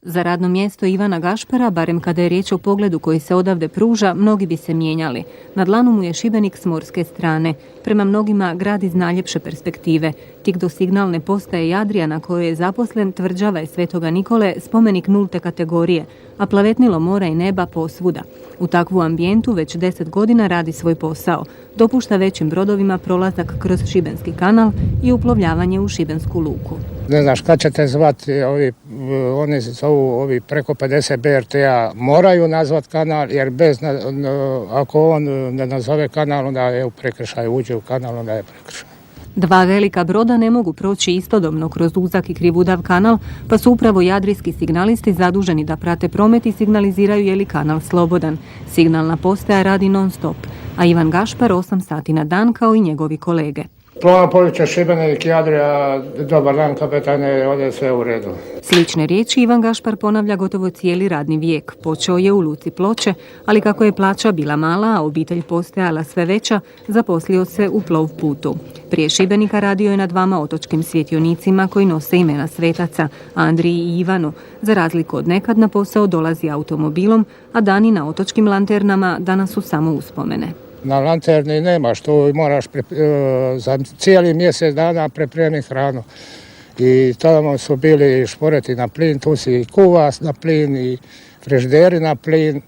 Za radno mjesto Ivana Gašpara, barem kada je riječ o pogledu koji se odavde pruža, mnogi bi se mijenjali. Na dlanu mu je Šibenik s morske strane. Prema mnogima grad iz najljepše perspektive. Tik do signalne postaje Jadrija na kojoj je zaposlen tvrđava je Svetoga Nikole, spomenik nulte kategorije, a plavetnilo mora i neba posvuda. U takvu ambijentu već 10 godina radi svoj posao. Dopušta većim brodovima prolazak kroz Šibenski kanal i uplovljavanje u Šibensku luku. Ne znaš kad ćete zvati, oni zovu ovi preko 50 BRT-a moraju nazvat kanal, jer ako on ne nazove kanal, onda je u prekršaju, uđe u kanal, onda je prekršaj. Dva velika broda ne mogu proći istodobno kroz uzak i krivudav kanal, pa su upravo jadrijski signalisti zaduženi da prate promet i signaliziraju je li kanal slobodan. Signalna postaja radi non stop, a Ivan Gašpar 8 sati na dan kao i njegovi kolege. Plovno područje Šibenik, Jadrija, dobar dan kapetane, ovdje je sve u redu. Slične riječi Ivan Gašpar ponavlja gotovo cijeli radni vijek. Počeo je u luci Ploče, ali kako je plaća bila mala, a obitelj postajala sve veća, zaposlio se u Plovputu. Prije Šibenika radio je na 2 otočkim svjetionicima koji nose imena svetaca, Andriji i Ivanu. Za razliku od nekad na posao dolazi automobilom, a dani na otočkim lanternama danas su samo uspomene. Na lanterni nemaš, tu moraš za cijeli mjesec dana pripremiti hranu. I tamo su bili šporeti na plin, tu si i kuvas na plin i frižideri na plin.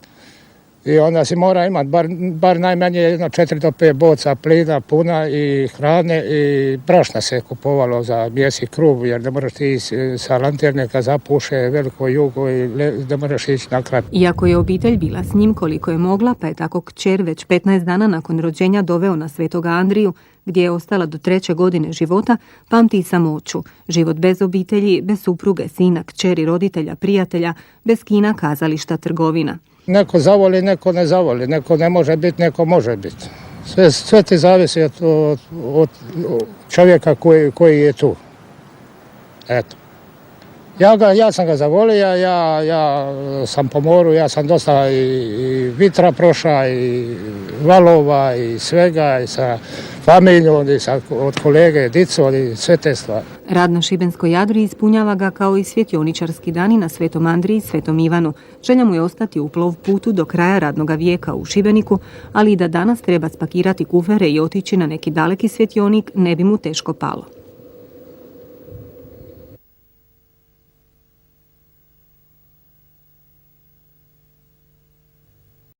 I onda si mora imati bar najmanje 4 do 5 boca plina puna i hrane i brašna se kupovalo za mjese i kruh, jer ne moraš ti sa lanterne kad zapuše veliko jugo i ne moraš ići na kraj. Iako je obitelj bila s njim koliko je mogla, pa je tako kćer već 15 dana nakon rođenja doveo na Svetoga Andriju, gdje je ostala do 3. godine života, pamti i samoću. Život bez obitelji, bez supruge, sina, kćeri, roditelja, prijatelja, bez kina, kazališta, trgovina. Neko zavoli, neko ne zavoli, neko ne može biti, neko može biti. Sve ti zavisi od čovjeka koji je tu. Eto. Ja sam ga zavolio, ja sam po moru, ja sam dosta i vitra prošao, i valova, i svega, i sa familijom, i od kolege, dicom, i sve te stvari. Rad na Šibenskoj Jadri ispunjava ga kao i svjetioničarski dani na Svetom Andriji i Svetom Ivanu. Želja mu je ostati u Plovputu do kraja radnoga vijeka u Šibeniku, ali i da danas treba spakirati kufere i otići na neki daleki svjetionik ne bi mu teško palo.